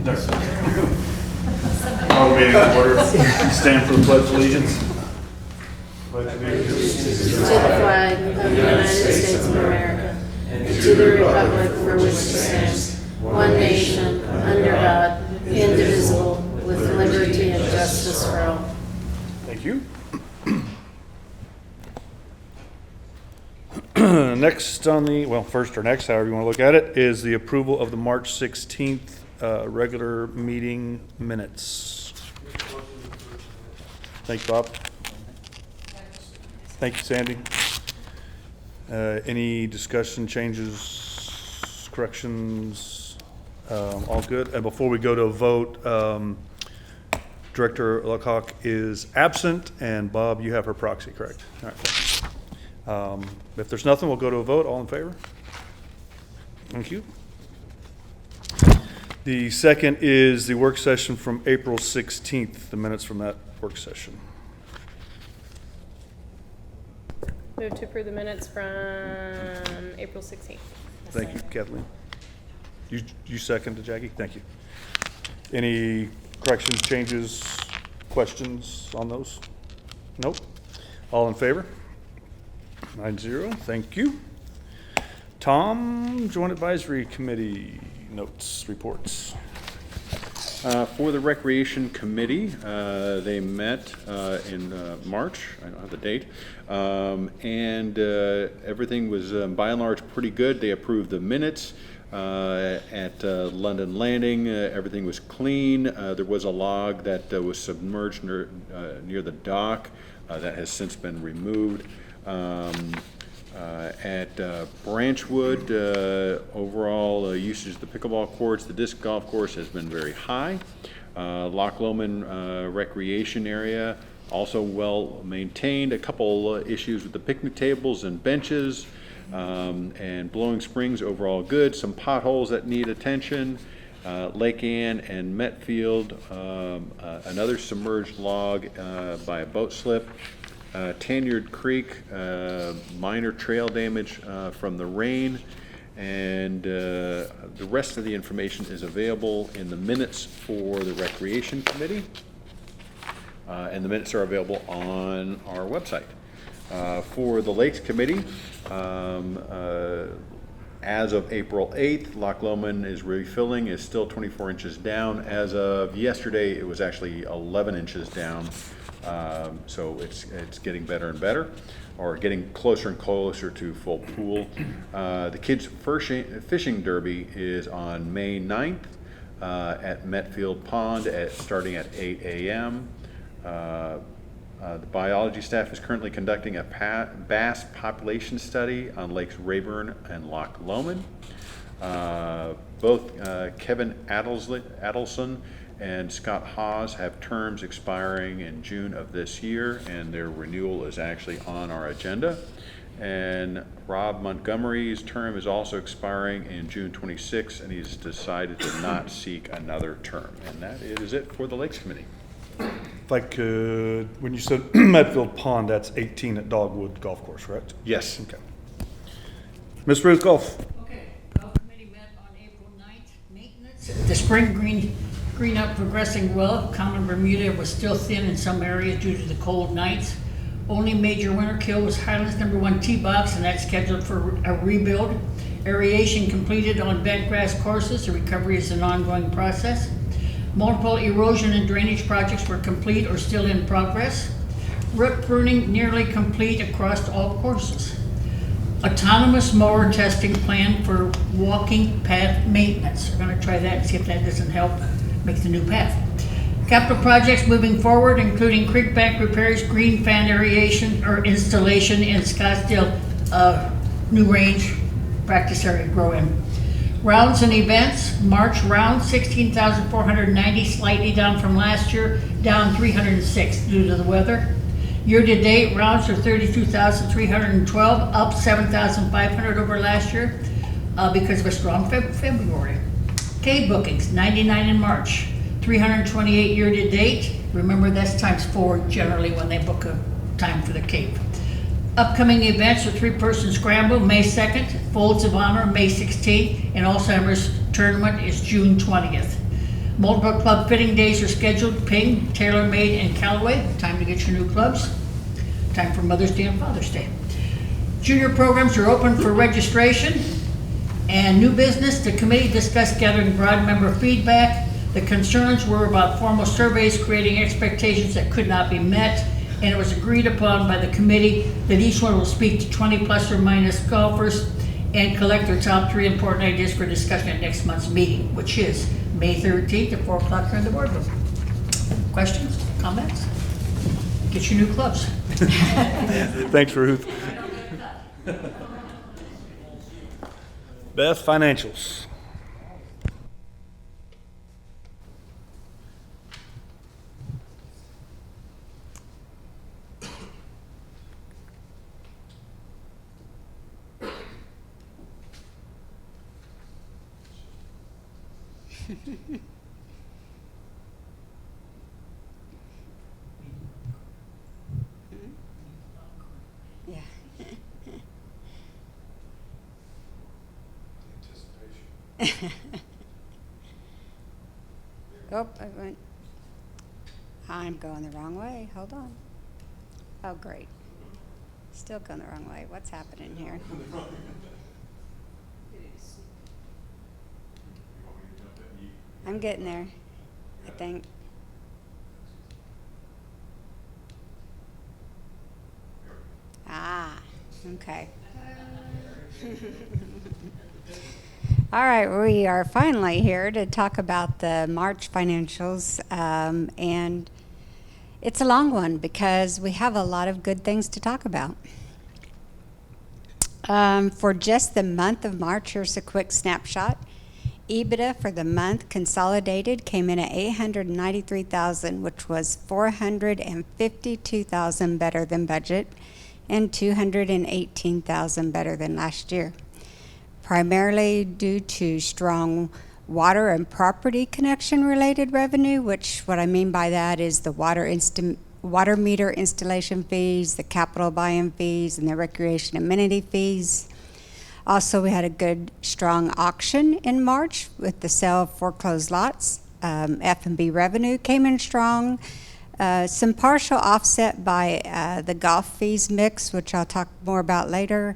Call the meeting to order. Stand for the Pledge of Allegiance. Pledge allegiance To the flag of the United States of America, and to the republic for which it stands, one nation, under God, indivisible, with liberty and justice for all. Thank you. Next on the, well, first or next, however you want to look at it, is the approval of the March 16th regular meeting minutes. Thank you, Bob. Thank you, Sandy. Any discussion, changes, corrections? All good? And before we go to a vote, Director Lecoq is absent, and Bob, you have her proxy, correct? All right. If there's nothing, we'll go to a vote. All in favor? Thank you. The second is the work session from April 16th, the minutes from that work session. Move to approve the minutes from April 16th. Thank you, Kathleen. You seconded, Jackie? Thank you. Any corrections, changes, questions on those? Nope. All in favor? 9-0. Thank you. Tom, Joint Advisory Committee notes, reports. For the Recreation Committee, they met in March. I don't have the date. And everything was, by and large, pretty good. They approved the minutes at London Landing. Everything was clean. There was a log that was submerged near the dock that has since been removed. At Branchwood, overall usage of the pickleball courts, the disc golf course has been very high. Loch Lomond recreation area, also well maintained. A couple issues with the picnic tables and benches, and Blowing Springs overall good. Some potholes that need attention. Lake Ann and Metfield, another submerged log by a boat slip. Tanyard Creek, minor trail damage from the rain, and the rest of the information is available in the minutes for the Recreation Committee, and the minutes are available on our website. For the Lakes Committee, as of April 8th, Loch Lomond is refilling, is still 24 inches down. As of yesterday, it was actually 11 inches down. So it's getting better and better, or getting closer and closer to full pool. The kids' fishing derby is on May 9th at Metfield Pond starting at 8 a.m. The biology staff is currently conducting a bass population study on Lakes Rayburn and Loch Lomond. Both Kevin Adelson and Scott Hawes have terms expiring in June of this year, and their renewal is actually on our agenda. And Rob Montgomery's term is also expiring in June 26, and he's decided to not seek another term. And that is it for the Lakes Committee. If I could, when you said Medfield Pond, that's 18 at Dogwood Golf Course, correct? Yes. Okay. Ms. Ruth, golf. Okay, golf committee met on April 9th. Maintenance. The spring green up progressing well. Common Bermuda was still thin in some areas due to the cold nights. Only major winter kill was Highlands #1 tee box, and that's scheduled for a rebuild. Aeration completed on bent grass courses. The recovery is an ongoing process. Multiple erosion and drainage projects were complete or still in progress. Root pruning nearly complete across all courses. Autonomous mower testing plan for walking path maintenance. We're going to try that and see if that doesn't help make the new path. Capital projects moving forward, including creek bank repairs, green fan aeration or installation in Scottsdale new range practice area grow in. Rounds and events, March round 16,490, slightly down from last year, down 306 due to the weather. Year-to-date rounds are 32,312, up 7,500 over last year because of a strong February. Cave bookings, 99 in March, 328 year-to-date. Remember, that's times 4 generally when they book a time for the cave. Upcoming events are 3-person scramble, May 2nd, Folds of Honor, May 16th, and Alzheimer's tournament is June 20th. Multiple club fitting days are scheduled, Ping, TaylorMade, and Callaway. Time to get your new clubs. Time for Mother's Day and Father's Day. Junior programs are open for registration. And new business, the committee discussed gathering broad member feedback. The concerns were about formal surveys creating expectations that could not be met. And it was agreed upon by the committee that each one will speak to 20 plus or minus golfers and collect their top 3 important ideas for discussion at next month's meeting, which is May 13th at 4 o'clock here in the boardroom. Questions, comments? Get your new clubs. Thanks, Ruth. Beth, financials. Yeah. Oh, I went. I'm going the wrong way. Hold on. Oh, great. Still going the wrong way. What's happening here? I'm getting there, I think. Ah, okay. All right, we are finally here to talk about the March financials, and it's a long one because we have a lot of good things to talk about. For just the month of March, here's a quick snapshot. EBITDA for the month consolidated came in at $893,000, which was $452,000 better than budget and $218,000 better than last year, primarily due to strong water and property connection related revenue, which what I mean by that is the water meter installation fees, the capital buy-in fees, and the recreation amenity fees. Also, we had a good, strong auction in March with the sale of foreclosed lots. F&B revenue came in strong. Some partial offset by the golf fees mix, which I'll talk more about later.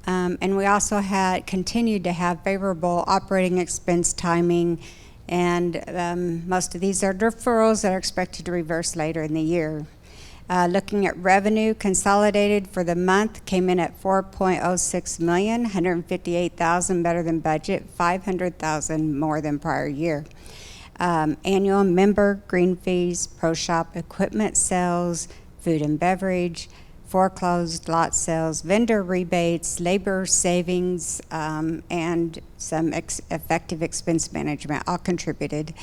And we also continued to have favorable operating expense timing, and most of these are deferrals that are expected to reverse later in the year. Looking at revenue, consolidated for the month came in at $4.06 million, $158,000 better than budget, $500,000 more than prior year. Annual member green fees, pro shop equipment sales, food and beverage, foreclosed lot sales, vendor rebates, labor savings, and some effective expense management all contributed.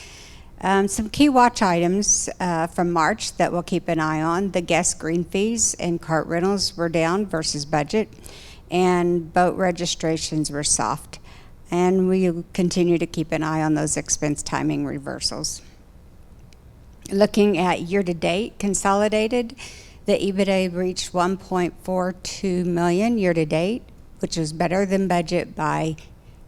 Some key watch items from March that we'll keep an eye on. The guest green fees and cart rentals were down versus budget, and boat registrations were soft. And we continue to keep an eye on those expense timing reversals. Looking at year-to-date consolidated, the EBITDA reached $1.42 million year-to-date, which is better than budget by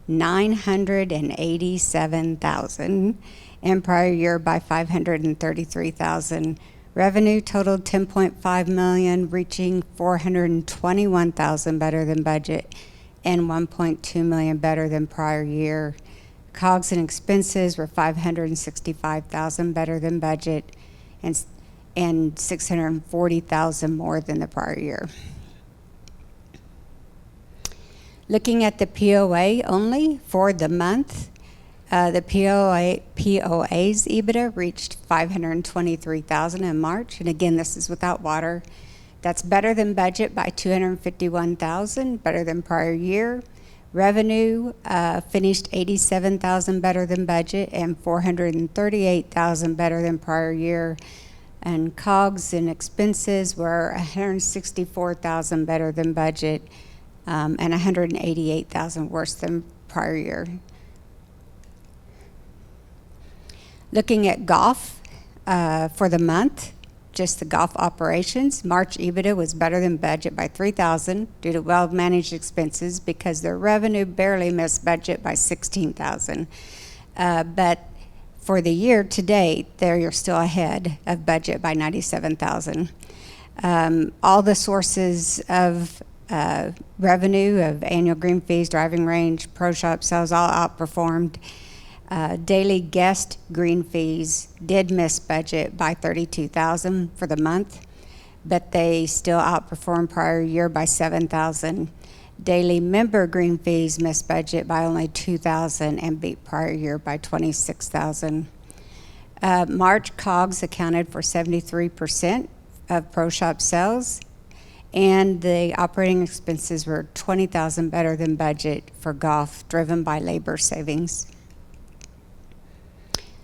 $987,000. And prior year by $533,000. Revenue totaled $10.5 million, reaching $421,000 better than budget and $1.2 million better than prior year. COGS and expenses were $565,000 better than budget and $640,000 more than the prior year. Looking at the POA only for the month, the POA's EBITDA reached $523,000 in March, and again, this is without water. That's better than budget by $251,000, better than prior year. Revenue finished $87,000 better than budget and $438,000 better than prior year. And COGS and expenses were $164,000 better than budget and $188,000 worse than prior year. Looking at golf for the month, just the golf operations, March EBITDA was better than budget by $3,000 due to well-managed expenses because their revenue barely missed budget by $16,000. But For the year to date, you're still ahead of budget by 97,000. All the sources of revenue of annual green fees, driving range, pro shop sales all outperformed. Daily guest green fees did miss budget by 32,000 for the month, but they still outperformed prior year by 7,000. Daily member green fees missed budget by only 2,000 and beat prior year by 26,000. March COGS accounted for 73% of pro shop sales, and the operating expenses were 20,000 better than budget for golf, driven by labor savings.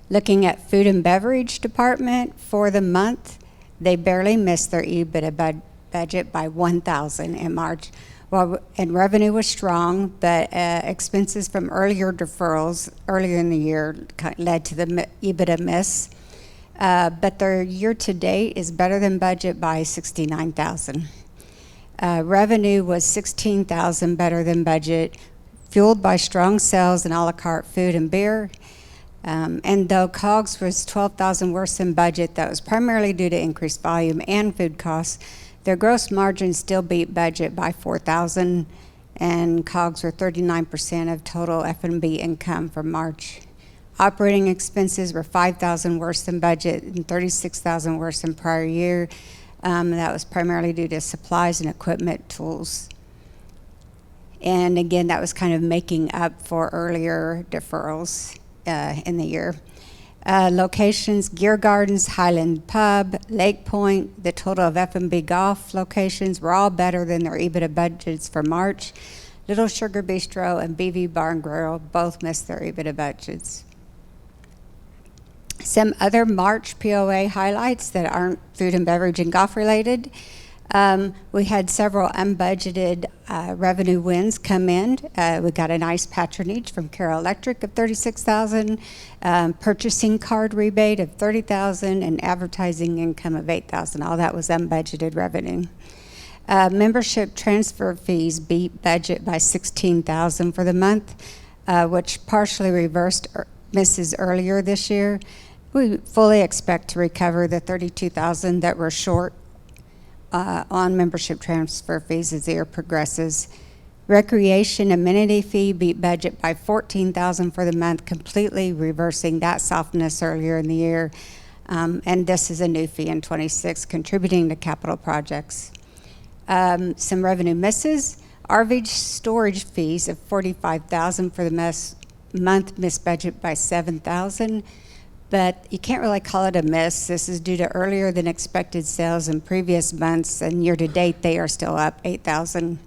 Looking at food and beverage department for the month, they barely missed their EBITDA budget by 1,000 in March. And revenue was strong, but expenses from earlier deferrals earlier in the year led to the EBITDA miss. But their year-to-date is better than budget by 69,000. Revenue was 16,000 better than budget, fueled by strong sales in a la carte food and beer. And though COGS was 12,000 worse than budget, that was primarily due to increased volume and food costs. Their gross margin still beat budget by 4,000, and COGS were 39% of total F&B income for March. Operating expenses were 5,000 worse than budget and 36,000 worse than prior year. That was primarily due to supplies and equipment tools. And again, that was kind of making up for earlier deferrals in the year. Locations, Gear Gardens, Highland Pub, Lake Point, the total of F&B golf locations were all better than their EBITDA budgets for March. Little Sugar Bistro and BV Bar and Grill both missed their EBITDA budgets. Some other March POA highlights that aren't food and beverage and golf related. We had several unbudgeted revenue wins come in. We got a nice patronage from Carroll Electric of 36,000, purchasing card rebate of 30,000, and advertising income of 8,000. All that was unbudgeted revenue. Membership transfer fees beat budget by 16,000 for the month, which partially reversed misses earlier this year. We fully expect to recover the 32,000 that were short on membership transfer fees as the year progresses. Recreation amenity fee beat budget by 14,000 for the month, completely reversing that softness earlier in the year. And this is a new fee in 26, contributing to capital projects. Some revenue misses. RV storage fees of 45,000 for the month missed budget by 7,000. But you can't really call it a miss. This is due to earlier than expected sales in previous months, and year to date they are still up 8,000.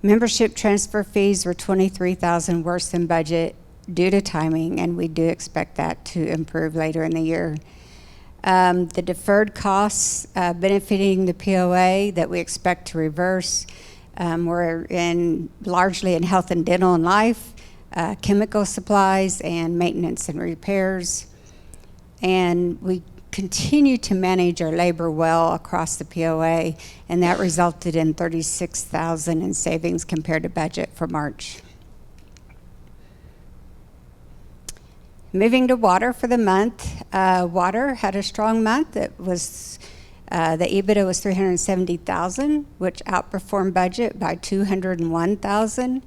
Membership transfer fees were 23,000 worse than budget due to timing, and we do expect that to improve later in the year. The deferred costs benefiting the POA that we expect to reverse were largely in health and dental and life, chemical supplies, and maintenance and repairs. And we continue to manage our labor well across the POA, and that resulted in 36,000 in savings compared to budget for March. Moving to water for the month, water had a strong month. It was the EBITDA was 370,000, which outperformed budget by 201,000,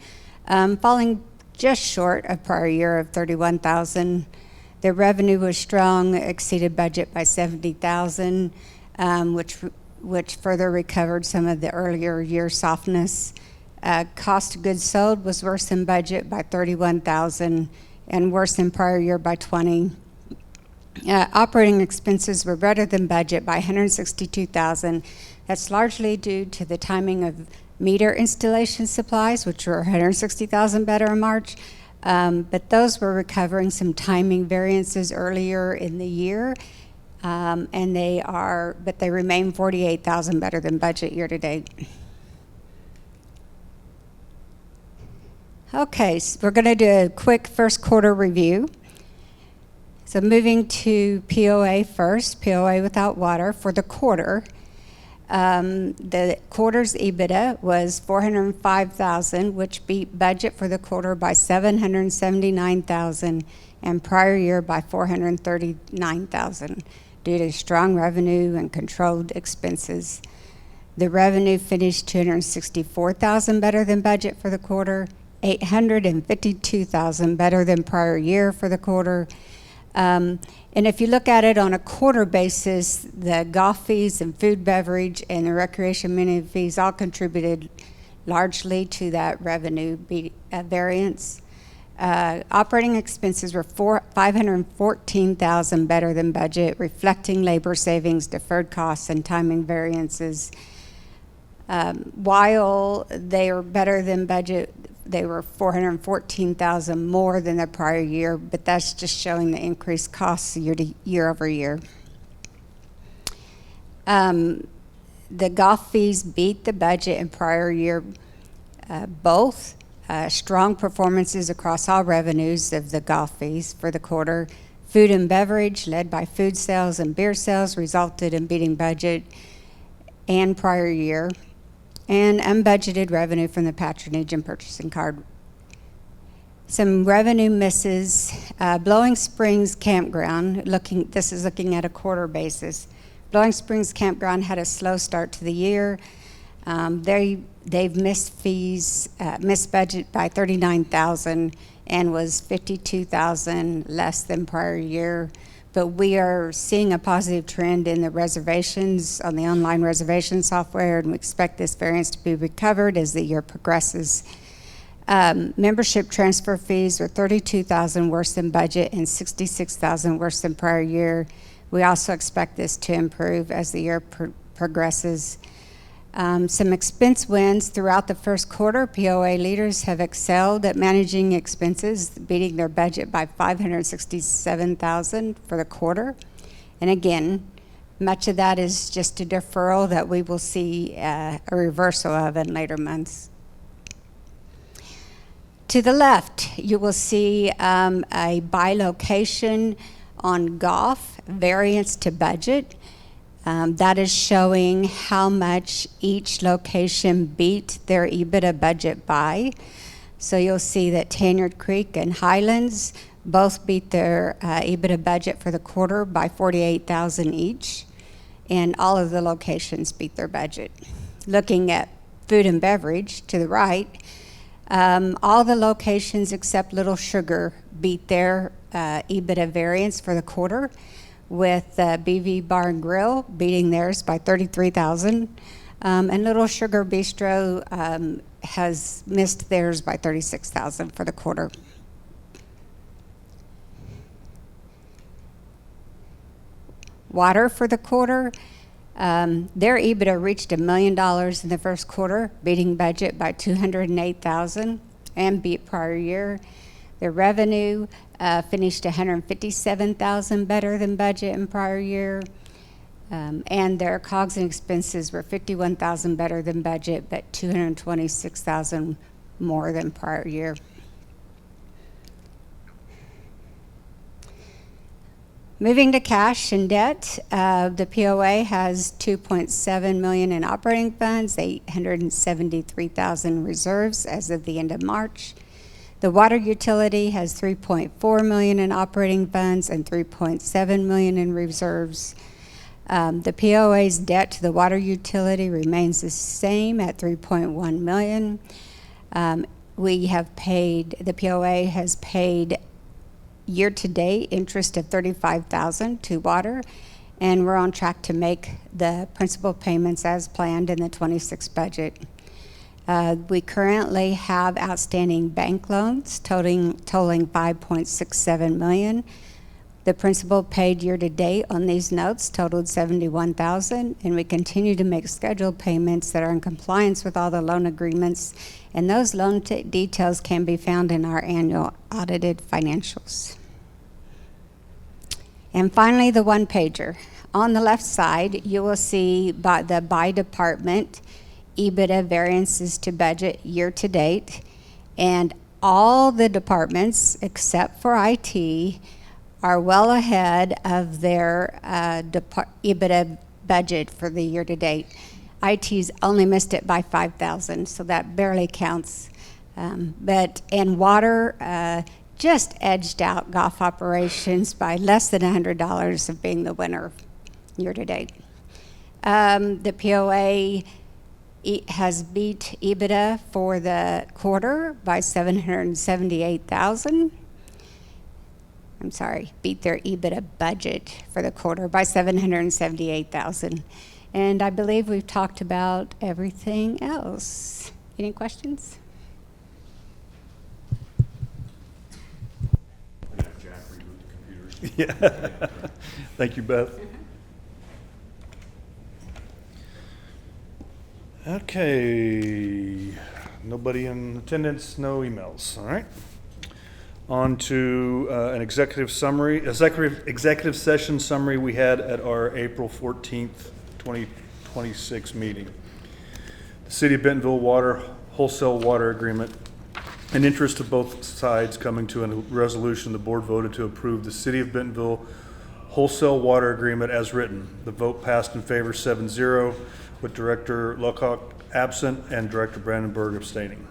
falling just short of prior year of 31,000. Their revenue was strong, exceeded budget by 70,000, which further recovered some of the earlier year softness. Cost of goods sold was worse than budget by 31,000 and worse than prior year by 20. Operating expenses were better than budget by 162,000. That's largely due to the timing of meter installation supplies, which were 160,000 better in March. But those were recovering some timing variances earlier in the year, and they remain 48,000 better than budget year to date. Okay, so we're going to do a quick first quarter review. So moving to POA first, POA without water for the quarter. The quarter's EBITDA was 405,000, which beat budget for the quarter by 779,000 and prior year by $439,000 due to strong revenue and controlled expenses. The revenue finished $264,000 better than budget for the quarter, $852,000 better than prior year for the quarter. And if you look at it on a quarter basis, the golf fees and food, beverage, and the recreation amenity fees all contributed largely to that revenue variance. Operating expenses were $514,000 better than budget, reflecting labor savings, deferred costs, and timing variances. While they are better than budget, they were $414,000 more than the prior year, but that's just showing the increased costs year over year. The golf fees beat the budget in prior year, both. Strong performances across all revenues of the golf fees for the quarter. Food and beverage, led by food sales and beer sales, resulted in beating budget and prior year, and unbudgeted revenue from the patronage and purchasing card. Some revenue misses. Blowing Springs Campground, this is looking at a quarter basis. Blowing Springs Campground had a slow start to the year. They've missed fees, missed budget by $39,000 and was $52,000 less than prior year. But we are seeing a positive trend in the reservations on the online reservation software, and we expect this variance to be recovered as the year progresses. Membership transfer fees were $32,000 worse than budget and $66,000 worse than prior year. We also expect this to improve as the year progresses. Some expense wins throughout the first quarter. POA leaders have excelled at managing expenses, beating their budget by $567,000 for the quarter. And again, much of that is just a deferral that we will see a reversal of in later months. To the left, you will see a by location on golf variance to budget. That is showing how much each location beat their EBITDA budget by. So you'll see that Tanyard Creek and Highlands both beat their EBITDA budget for the quarter by $48,000 each, and all of the locations beat their budget. Looking at food and beverage to the right, all the locations except Little Sugar beat their EBITDA variance for the quarter, with BV Bar and Grill beating theirs by $33,000, and Little Sugar Bistro has missed theirs by $36,000 for the quarter. Water for the quarter, their EBITDA reached $1 million in the first quarter, beating budget by $208,000 and beat prior year. Their revenue finished $157,000 better than budget in prior year, and their COGS and expenses were $51,000 better than budget, but $226,000 more than prior year. Moving to cash and debt, the POA has $2.7 million in operating funds, $873,000 reserves as of the end of March. The water utility has $3.4 million in operating funds and $3.7 million in reserves. The POA's debt to the water utility remains the same at $3.1 million. The POA has paid year-to-date interest of $35,000 to water, and we're on track to make the principal payments as planned in the 26 budget. We currently have outstanding bank loans totaling $5.67 million. The principal paid year-to-date on these notes totaled $71,000, and we continue to make scheduled payments that are in compliance with all the loan agreements, and those loan details can be found in our annual audited financials. And finally, the one-pager. On the left side, you will see the by department EBITDA variances to budget year-to-date, and all the departments except for IT are well ahead of their EBITDA budget for the year-to-date. IT's only missed it by $5,000, so that barely counts. And water just edged out golf operations by less than $100 of being the winner year to date. The POA has beat EBITDA for the quarter by $778,000. I'm sorry, beat their EBITDA budget for the quarter by $778,000. And I believe we've talked about everything else. Any questions? Yeah. Thank you, Beth. Okay, nobody in attendance, no emails, all right. On to an executive session summary we had at our April 14th, 2026 meeting. The City of Bentonville Water Wholesale Water Agreement. In interest of both sides coming to a resolution, the board voted to approve the City of Bentonville Wholesale Water Agreement as written. The vote passed in favor 7-0, with Director Luckhoff absent and Director Brandenburg abstaining.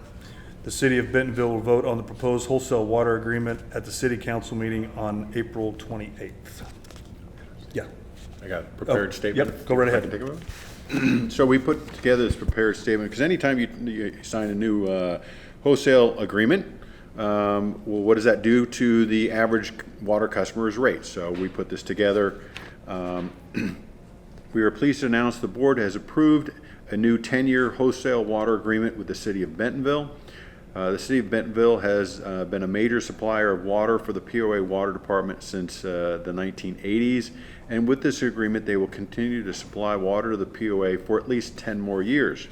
The City of Bentonville will vote on the proposed wholesale water agreement at the City Council meeting on April 28th. Yeah. I got a prepared statement. Yep, go right ahead. Take a vote. So we put together this prepared statement because anytime you sign a new wholesale agreement, well, what does that do to the average water customer's rate? So we put this together. We are pleased to announce the board has approved a new 10-year wholesale water agreement with the City of Bentonville. The City of Bentonville has been a major supplier of water for the POA Water Department since the 1980s, and with this agreement they will continue to supply water to the POA for at least 10 more years.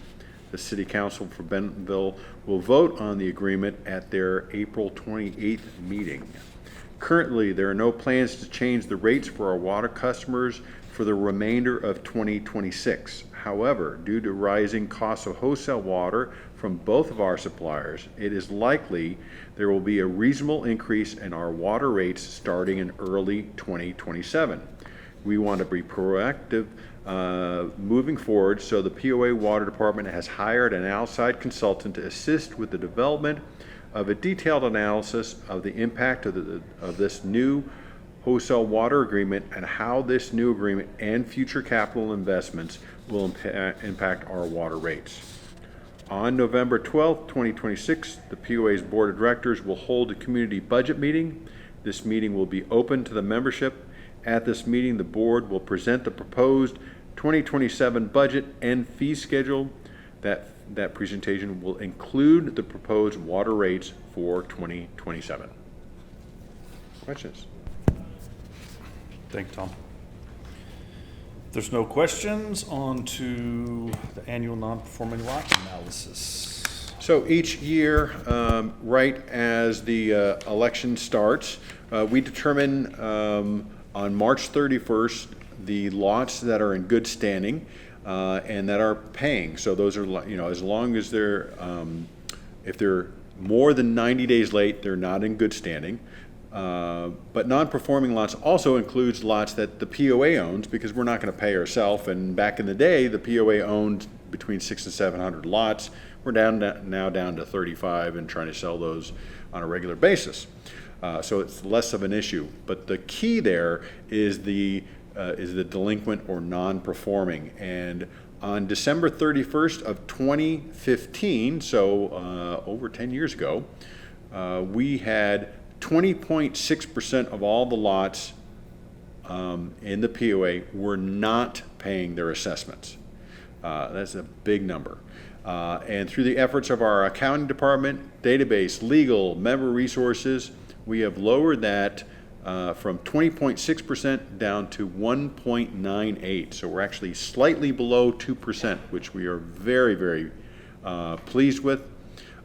The City Council for Bentonville will vote on the agreement at their April 28th meeting. Currently, there are no plans to change the rates for our water customers for the remainder of 2026. However, due to rising costs of wholesale water from both of our suppliers, it is likely there will be a reasonable increase in our water rates starting in early 2027. We want to be proactive moving forward, so the POA Water Department has hired an outside consultant to assist with the development of a detailed analysis of the impact of this new wholesale water agreement and how this new agreement and future capital investments will impact our water rates. On November 12th, 2026, the POA's Board of Directors will hold a community budget meeting. This meeting will be open to the membership. At this meeting, the board will present the proposed 2027 budget and fee schedule. That presentation will include the proposed water rates for 2027. Questions? Thank you, Tom. If there's no questions, on to the annual non-performing lot analysis. So each year, right as the election starts, we determine on March 31st the lots that are in good standing and that are paying. So those are, as long as they're, if they're more than 90 days late, they're not in good standing. But non-performing lots also includes lots that the POA owns, because we're not going to pay ourselves. And back in the day, the POA owned between 600 and 700 lots. We're now down to 35 and trying to sell those on a regular basis. So it's less of an issue. But the key there is the delinquent or non-performing. And on December 31st of 2015, so over 10 years ago, we had 20.6% of all the lots in the POA were not paying their assessments. That's a big number. And through the efforts of our accounting department, database, legal, member resources, we have lowered that from 20.6% down to 1.98. So we're actually slightly below 2%, which we are very, very pleased with.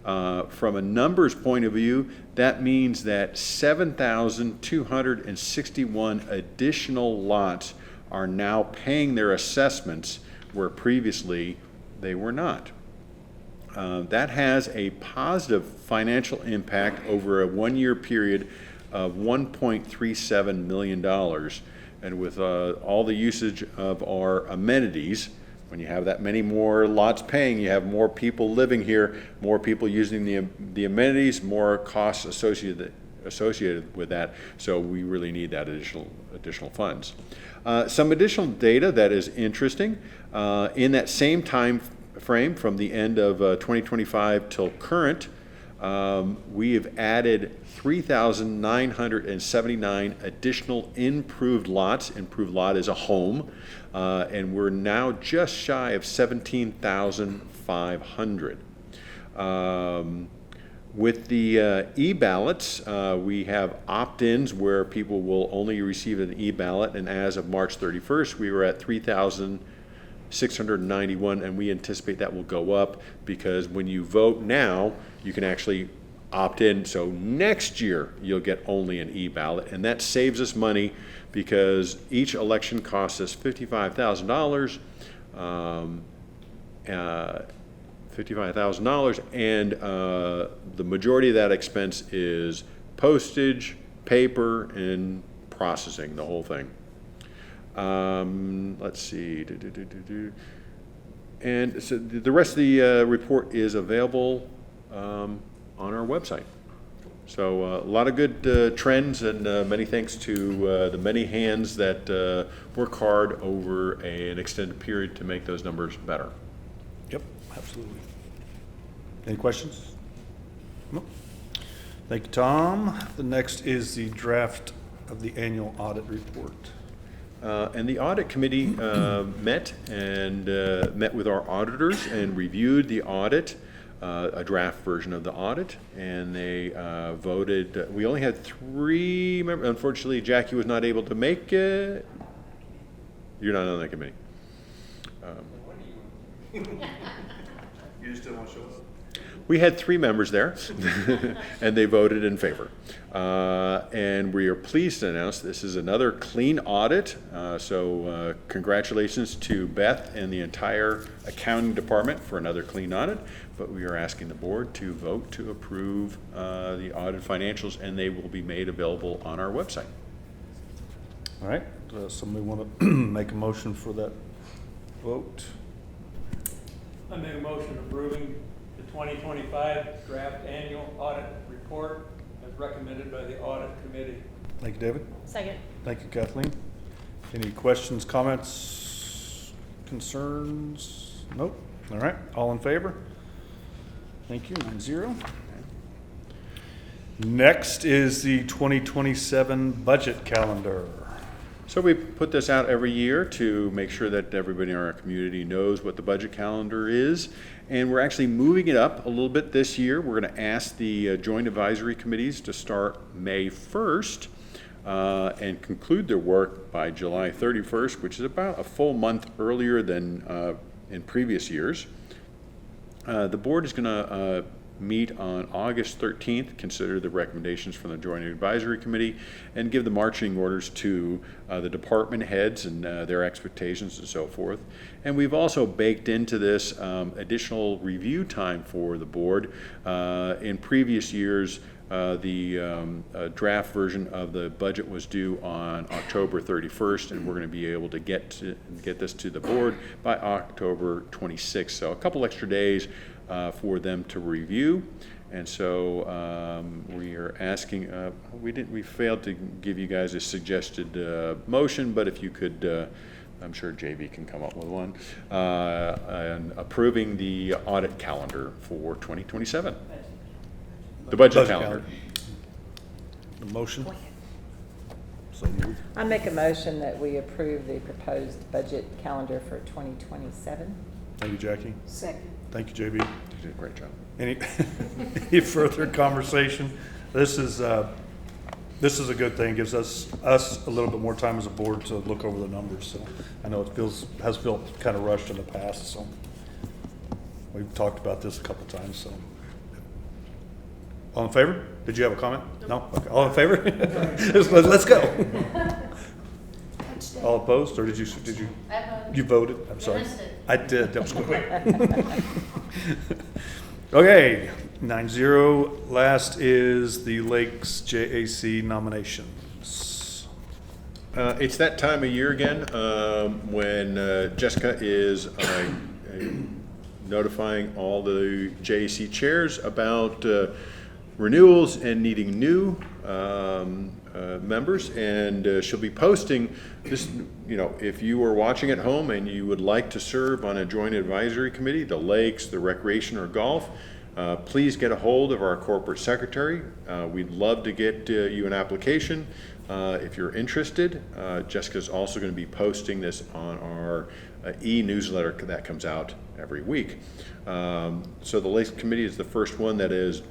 From a numbers point of view, that means that 7,261 additional lots are now paying their assessments where previously they were not. That has a positive financial impact over a one-year period of $1.37 million. And with all the usage of our amenities, when you have that many more lots paying, you have more people living here, more people using the amenities, more costs associated associated with that, so we really need that additional funds. Some additional data that is interesting, in that same time frame from the end of 2025 till current, we have added 3,979 additional improved lots. Improved lot is a home, and we're now just shy of 17,500. With the e-ballots, we have opt-ins where people will only receive an e-ballot, and as of March 31st, we were at 3,691, and we anticipate that will go up because when you vote now, you can actually opt in. So next year, you'll get only an e-ballot, and that saves us money because each election costs us $55,000. $55,000, and the majority of that expense is postage, paper, and processing, the whole thing. Let's see. And so the rest of the report is available on our website. So a lot of good trends, and many thanks to the many hands that work hard over an extended period to make those numbers better. Yep, absolutely. Any questions? No. Thank you, Tom. The next is the draft of the annual audit report. And the audit committee met with our auditors and reviewed the audit, a draft version of the audit, and they voted. We only had 3 members. Unfortunately, Jackie was not able to make it. You're not on that committee. You just didn't want to show up? We had 3 members there, and they voted in favor. And we are pleased to announce this is another clean audit. So congratulations to Beth and the entire accounting department for another clean audit. But we are asking the board to vote to approve the audit financials, and they will be made available on our website. All right, somebody want to make a motion for that vote? I make a motion approving the 2025 draft annual audit report as recommended by the audit committee. Thank you, David. Second. Thank you, Kathleen. Any questions, comments, concerns? Nope. All right, all in favor? Thank you, 9-0. Next is the 2027 budget calendar. So we put this out every year to make sure that everybody in our community knows what the budget calendar is. And we're actually moving it up a little bit this year. We're going to ask the joint advisory committees to start May 1st and conclude their work by July 31st, which is about a full month earlier than in previous years. The board is going to meet on August 13th, consider the recommendations from the Joint Advisory Committee, and give the marching orders to the department heads and their expectations and so forth. And we've also baked into this additional review time for the board. In previous years, the draft version of the budget was due on October 31st, and we're going to be able to get this to the board by October 26th. So a couple extra days for them to review. And so we are asking, we failed to give you guys a suggested motion, but if you could, I'm sure JV can come up with one, and approving the audit calendar for 2027. The budget calendar. The motion? So moved. I make a motion that we approve the proposed budget calendar for 2027. Thank you, Jackie. Second. Thank you, JB. You did a great job. Any further conversation? This is a good thing. Gives us a little bit more time as a board to look over the numbers. So I know it has felt kind of rushed in the past. So we've talked about this a couple times. So all in favor? Did you have a comment? No. Okay. All in favor? Let's go. All opposed, or did you? I voted. You voted. I'm sorry. Yes, I did. That was quick. Okay, 9-0. Last is the Lakes JAC nominations. It's that time of year again when Jessica is notifying all the JAC chairs about renewals and needing new members, and she'll be posting this, if you are watching at home and you would like to serve on a joint advisory committee, the lakes, the recreation, or golf, please get a hold of our corporate secretary. We'd love to get you an application if you're interested. Jessica's also going to be posting this on our e-newsletter that comes out every week. So the Lakes Committee is the first one that has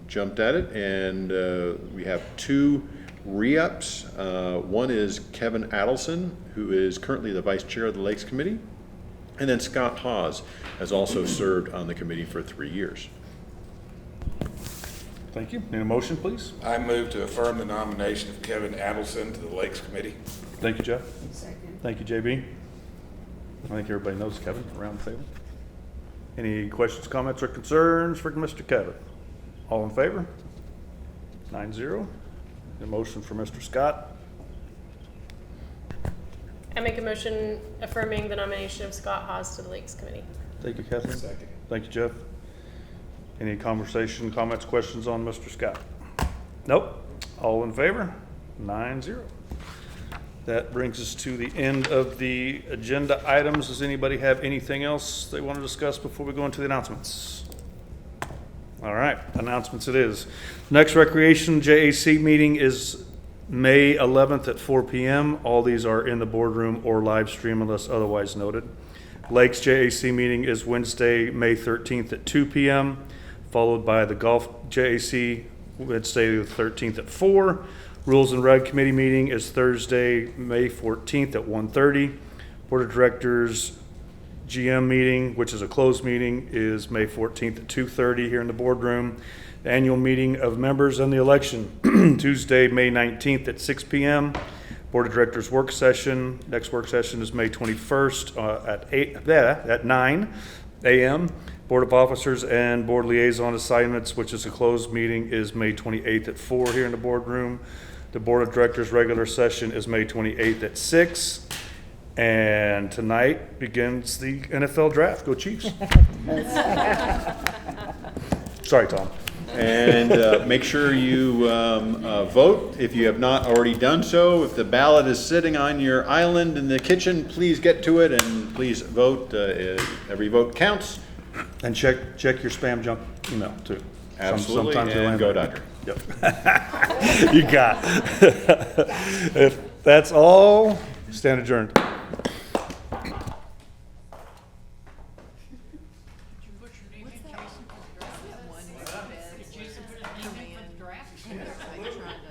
jumped at it, and we have 2 re-ups. One is Kevin Adelson, who is currently the vice chair of the Lakes Committee, and then Scott Hawes has also served on the committee for 3 years. Thank you. Need a motion, please? I move to affirm the nomination of Kevin Adelson to the Lakes Committee. Thank you, Jeff. Second. Thank you, JB. I think everybody knows Kevin around the table. Any questions, comments, or concerns for Mr. Kevin? All in favor? 9-0. A motion for Mr. Scott. I make a motion affirming the nomination of Scott Hawes to the Lakes Committee. Thank you, Kathleen. Second. Thank you, Jeff. Any conversation, comments, questions on Mr. Scott? Nope. All in favor? 9-0. That brings us to the end of the agenda items. Does anybody have anything else they want to discuss before we go into the announcements? All right, announcements it is. Next Recreation JAC meeting is May 11th at 4 p.m. All these are in the boardroom or live stream unless otherwise noted. Lakes JAC meeting is Wednesday, May 13th at 2 p.m., followed by the Golf JAC Wednesday the 13th at 4. Rules and Reg Committee meeting is Thursday, May 14th at 1:30. Board of Directors GM meeting, which is a closed meeting, is May 14th at 2:30 here in the boardroom. The annual meeting of members and the election, Tuesday, May 19th at 6 p.m. Board of Directors work session, next work session is May 21st at 9 a.m. Board of Officers and Board Liaison Assignments, which is a closed meeting, is May 28th at 4 here in the boardroom. The Board of Directors regular session is May 28th at 6. And tonight begins the NFL draft. Go Chiefs. Sorry, Tom. And make sure you vote if you have not already done so. If the ballot is sitting on your island in the kitchen, please get to it and please vote. Every vote counts. And check your spam junk email too. Absolutely, Sometimes they and land go there. Dodger. Yep. You got it. If that's all, stand adjourned.